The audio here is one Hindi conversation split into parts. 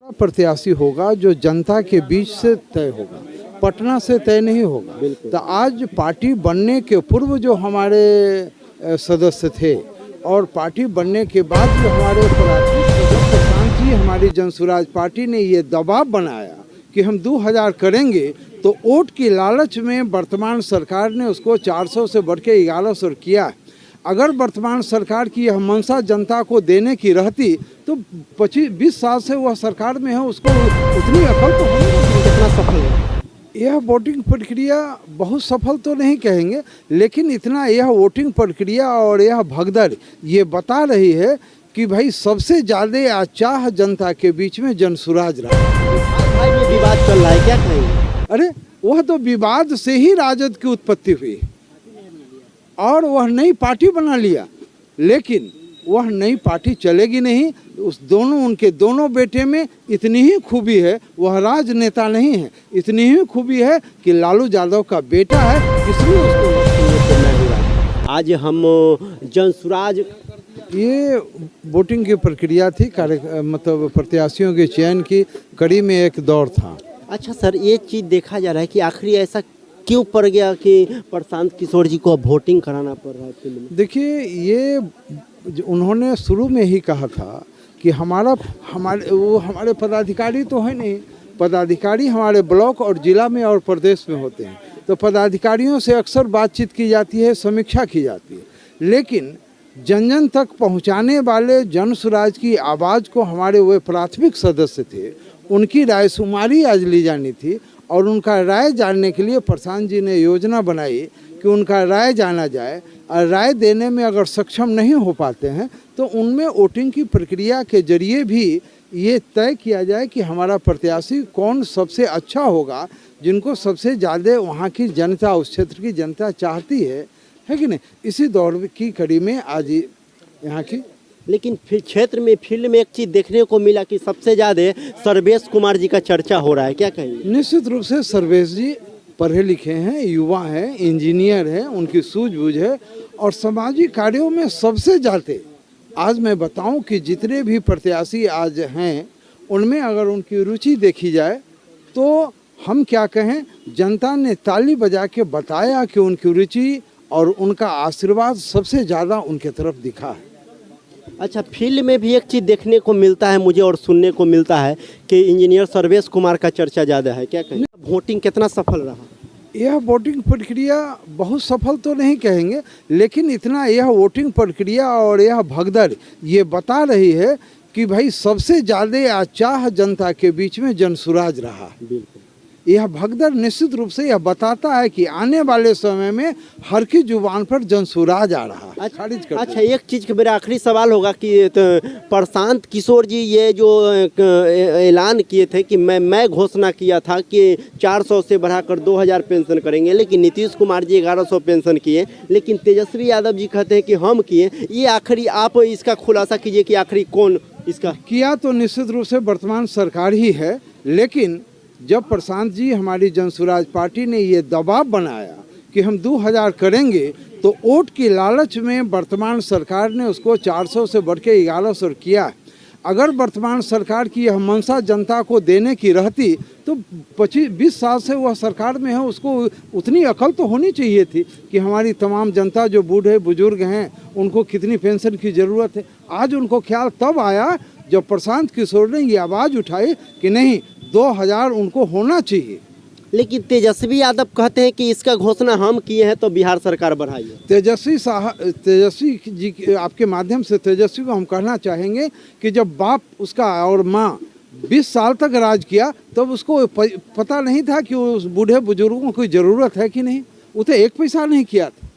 प्रत्याशी होगा जो जनता के बीच से तय होगा, पटना से तय नहीं होगा। तो आज पार्टी बनने के पूर्व जो हमारे सदस्य थे और पार्टी बनने के बाद जो हमारे प्राथमिक सदस्य प्रशांत जी, हमारी जनसुराज पार्टी ने ये दबाव बनाया कि हम 2000 करेंगे, तो वोट की लालच में वर्तमान सरकार ने उसको 400 से बढ़ के 1100 किया। अगर वर्तमान सरकार की यह मंशा जनता को देने की रहती तो 25-20 साल से वह सरकार में है, उसको उतनी अकल तो होनी। कितना सफल है यह वोटिंग प्रक्रिया? बहुत सफल तो नहीं कहेंगे, लेकिन इतना यह वोटिंग प्रक्रिया और यह भगदड़ ये बता रही है कि भाई सबसे ज़्यादा चाह जनता के बीच में जनसुराज रहा। भाई में विवाद चल रहा है, क्या कहेंगे? अरे वह तो विवाद से ही राजद की उत्पत्ति हुई और वह नई पार्टी बना लिया, लेकिन वह नई पार्टी चलेगी नहीं। उनके दोनों बेटे में इतनी ही खूबी है, वह राजनेता नहीं है, इतनी ही खूबी है कि लालू यादव का बेटा है, इसलिए उसको। आज हम जनसुराज, ये वोटिंग की प्रक्रिया थी, मतलब प्रत्याशियों के चयन की कड़ी में एक दौर था। अच्छा सर, ये चीज़ देखा जा रहा है कि आखिर ऐसा क्यों पड़ गया कि प्रशांत किशोर जी को अब वोटिंग कराना पड़ रहा है फिल्म में? देखिए, ये उन्होंने शुरू में ही कहा था कि हमारे पदाधिकारी तो है नहीं, पदाधिकारी हमारे ब्लॉक और जिला में और प्रदेश में होते हैं, तो पदाधिकारियों से अक्सर बातचीत की जाती है, समीक्षा की जाती है, लेकिन जन जन तक पहुंचाने वाले जनसुराज की आवाज़ को हमारे वे प्राथमिक सदस्य थे, उनकी रायशुमारी आज ली जानी थी। और उनका राय जानने के लिए प्रशांत जी ने योजना बनाई कि उनका राय जाना जाए, और राय देने में अगर सक्षम नहीं हो पाते हैं तो उनमें वोटिंग की प्रक्रिया के जरिए भी ये तय किया जाए कि हमारा प्रत्याशी कौन सबसे अच्छा होगा, जिनको सबसे ज़्यादा वहाँ की जनता, उस क्षेत्र की जनता चाहती है कि नहीं। इसी दौर की कड़ी में आज यहाँ की, लेकिन फिर क्षेत्र में फील्ड में एक चीज़ देखने को मिला कि सबसे ज़्यादा सर्वेश कुमार जी का चर्चा हो रहा है, क्या कहेंगे? निश्चित रूप से सर्वेश जी पढ़े लिखे हैं, युवा हैं, इंजीनियर हैं, उनकी सूझबूझ है और सामाजिक कार्यों में सबसे ज़्यादा। आज मैं बताऊं कि जितने भी प्रत्याशी आज हैं उनमें अगर उनकी रुचि देखी जाए तो हम क्या कहें, जनता ने ताली बजा के बताया कि उनकी रुचि और उनका आशीर्वाद सबसे ज़्यादा उनके तरफ दिखा है। अच्छा, फील्ड में भी एक चीज़ देखने को मिलता है मुझे और सुनने को मिलता है कि इंजीनियर सर्वेश कुमार का चर्चा ज़्यादा है, क्या कहें? वोटिंग कितना सफल रहा? यह वोटिंग प्रक्रिया बहुत सफल तो नहीं कहेंगे, लेकिन इतना यह वोटिंग प्रक्रिया और यह भगदड़ ये बता रही है कि भाई सबसे ज़्यादा चाह जनता के बीच में जनसुराज रहा। बिल्कुल, यह भगदड़ निश्चित रूप से यह बताता है कि आने वाले समय में हर की जुबान पर जनसुराज आ रहा है। अच्छा, एक चीज़ का मेरा आखिरी सवाल होगा कि तो प्रशांत किशोर जी ये जो ऐलान किए थे कि मैं घोषणा किया था कि 400 से बढ़ाकर 2000 पेंशन करेंगे, लेकिन नीतीश कुमार जी 1100 पेंशन किए, लेकिन तेजस्वी यादव जी कहते हैं कि हम किए। ये आखिरी आप इसका खुलासा कीजिए कि आखिरी कौन इसका किया? तो निश्चित रूप से वर्तमान सरकार ही है, लेकिन जब प्रशांत जी, हमारी जनसुराज पार्टी ने ये दबाव बनाया कि हम 2000 करेंगे, तो वोट की लालच में वर्तमान सरकार ने उसको 400 से बढ़ के 1100 किया। अगर वर्तमान सरकार की यह मंशा जनता को देने की रहती तो 25-20 साल से वह सरकार में है, उसको उतनी अकल तो होनी चाहिए थी कि हमारी तमाम जनता जो बूढ़े बुजुर्ग हैं उनको कितनी पेंशन की ज़रूरत है। आज उनको ख्याल तब आया जब प्रशांत किशोर ने ये आवाज़ उठाई कि नहीं, 2000 उनको होना चाहिए। लेकिन तेजस्वी यादव कहते हैं कि इसका घोषणा हम किए हैं तो बिहार सरकार बढ़ाइए। तेजस्वी जी, आपके माध्यम से तेजस्वी को हम कहना चाहेंगे कि जब बाप उसका और माँ 20 साल तक राज किया तब उसको पता नहीं था कि उस बूढ़े बुजुर्गों को ज़रूरत है कि नहीं, उसे 1 पैसा नहीं किया था।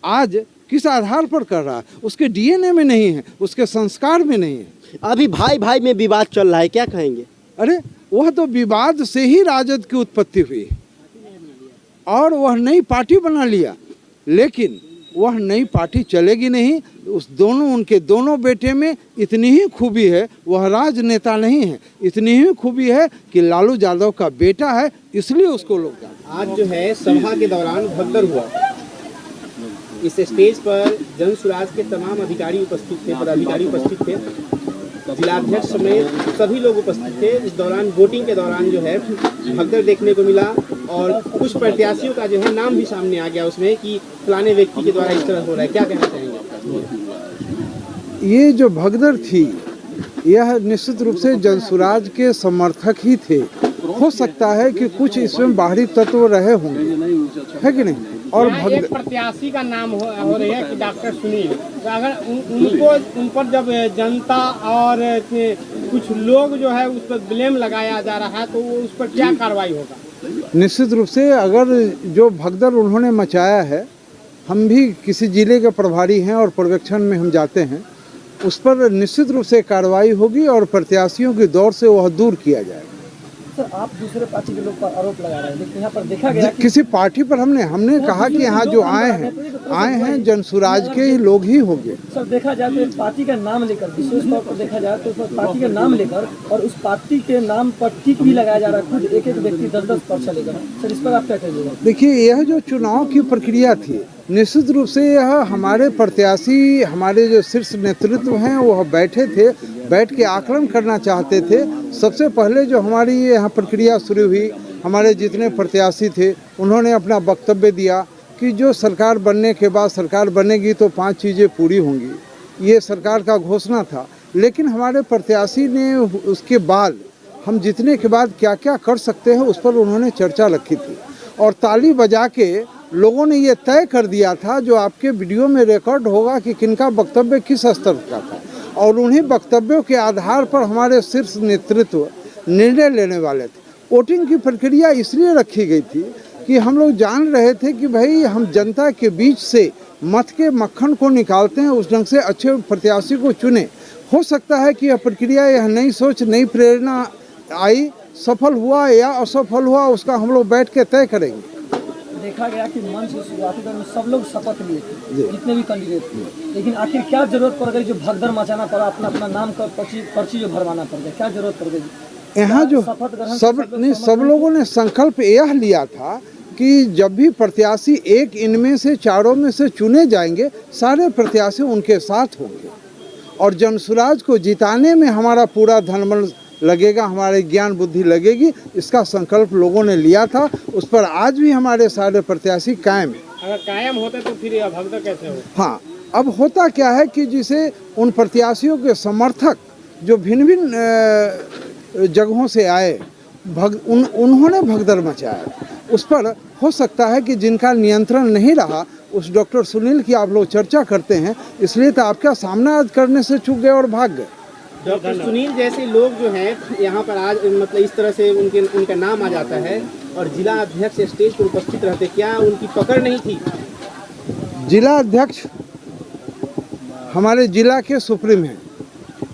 आज किस आधार पर कर रहा है? उसके डीएनए में नहीं है, उसके संस्कार में नहीं है। अभी भाई भाई में विवाद चल रहा है, क्या कहेंगे? अरे वह तो विवाद से ही राजद की उत्पत्ति हुई और वह नई पार्टी बना लिया, लेकिन वह नई पार्टी चलेगी नहीं। उनके दोनों बेटे में इतनी ही खूबी है, वह राजनेता नहीं है, इतनी ही खूबी है कि लालू यादव का बेटा है, इसलिए उसको लोग जानते हैं। आज जो है सभा के दौरान भगदड़ हुआ, इस स्टेज पर जनसुराज के तमाम अधिकारी उपस्थित थे, पदाधिकारी उपस्थित थे। जिलाध्यक्ष समेत सभी लोग उपस्थित थे। इस दौरान वोटिंग के दौरान जो है भगदड़ देखने को मिला और कुछ प्रत्याशियों का जो है नाम भी सामने आ गया उसमें कि फलाने व्यक्ति के द्वारा इस तरह हो रहा है। क्या कहना चाहेंगे? ये जो भगदड़ थी यह निश्चित रूप से जनसुराज के समर्थक ही थे। हो सकता है कि कुछ इसमें बाहरी तत्व रहे होंगे, है कि नहीं। और एक प्रत्याशी का नाम हो रही है कि डॉक्टर सुनील, तो अगर उन पर जब जनता और कुछ लोग जो है उस पर ब्लेम लगाया जा रहा है तो उस पर क्या कार्रवाई होगा? निश्चित रूप से अगर जो भगदड़ उन्होंने मचाया है, हम भी किसी जिले के प्रभारी हैं और पर्यवेक्षण में हम जाते हैं, उस पर निश्चित रूप से कार्रवाई होगी और प्रत्याशियों की दौड़ से वह दूर किया जाएगा। सर, आप दूसरे पार्टी के लोग पर आरोप लगा रहे हैं, लेकिन यहाँ पर देखा गया कि किसी पार्टी पर हमने कहा कि यहाँ जो आए हैं जनसुराज के ही लोग ही होंगे। सर, देखा जाए तो एक पार्टी का नाम लेकर, विशेष तौर पर देखा जाए तो उस पार्टी का नाम लेकर और उस पार्टी के नाम पर टिक भी लगाया जा रहा है, खुद एक एक व्यक्ति 10-10 पर्चा लेकर। सर, इस पर आप क्या कहेंगे? देखिए, यह जो चुनाव की प्रक्रिया थी, निश्चित रूप से यह हमारे प्रत्याशी, हमारे जो शीर्ष नेतृत्व हैं वह बैठे थे, बैठ के आकलन करना चाहते थे। सबसे पहले जो हमारी यहाँ प्रक्रिया शुरू हुई, हमारे जितने प्रत्याशी थे उन्होंने अपना वक्तव्य दिया कि जो सरकार बनने के बाद सरकार बनेगी तो 5 चीज़ें पूरी होंगी, ये सरकार का घोषणा था। लेकिन हमारे प्रत्याशी ने उसके बाद हम जीतने के बाद क्या क्या कर सकते हैं उस पर उन्होंने चर्चा रखी थी और ताली बजा के लोगों ने ये तय कर दिया था, जो आपके वीडियो में रिकॉर्ड होगा, कि किनका वक्तव्य किस स्तर का था। और उन्हीं वक्तव्यों के आधार पर हमारे शीर्ष नेतृत्व निर्णय लेने वाले थे। वोटिंग की प्रक्रिया इसलिए रखी गई थी कि हम लोग जान रहे थे कि भाई हम जनता के बीच से मत के मक्खन को निकालते हैं, उस ढंग से अच्छे प्रत्याशी को चुने। हो सकता है कि यह प्रक्रिया, यह नई सोच, नई प्रेरणा आई, सफल हुआ या असफल हुआ उसका हम लोग बैठ के तय करेंगे। देखा गया कि मंच के शुरुआती दौर में सब लोग शपथ लिए थे, जितने भी कैंडिडेट थे, लेकिन आखिर क्या जरूरत पड़ गई जो भगदड़ मचाना पड़ा, अपना नाम का पर्ची जो भरवाना पड़ गया, क्या जरूरत पड़ गई? यहाँ जो सब लोगों ने संकल्प यह लिया था कि जब भी प्रत्याशी एक इनमें से चारों में से चुने जाएंगे, सारे प्रत्याशी उनके साथ होंगे और जनसुराज को जिताने में हमारा पूरा धनबल लगेगा, हमारे ज्ञान बुद्धि लगेगी। इसका संकल्प लोगों ने लिया था, उस पर आज भी हमारे सारे प्रत्याशी कायम है। अगर कायम होते तो फिर भगदड़ कैसे हो? हाँ, अब होता क्या है कि जिसे उन प्रत्याशियों के समर्थक जो भिन्न भिन्न जगहों से आए, उन्होंने भगदड़ मचाया, उस पर हो सकता है कि जिनका नियंत्रण नहीं रहा, उस डॉक्टर सुनील की आप लोग चर्चा करते हैं, इसलिए तो आपका सामना आज करने से चूक गए और भाग गए। डॉक्टर सुनील जैसे लोग जो हैं यहाँ पर आज मतलब इस तरह से उनका नाम आ जाता है और जिला अध्यक्ष स्टेज पर उपस्थित रहते, क्या उनकी पकड़ नहीं थी? जिला अध्यक्ष हमारे जिला के सुप्रीम है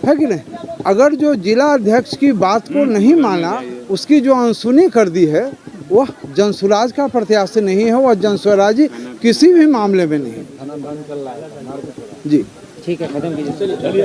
कि नहीं। अगर जो जिला अध्यक्ष की बात को नहीं माना, उसकी जो अनसुनी कर दी है, वह जनसुराज का प्रत्याशी नहीं है, वह जनसुराजी किसी भी मामले में नहीं। जी ठीक है, खत्म कीजिए। चलिए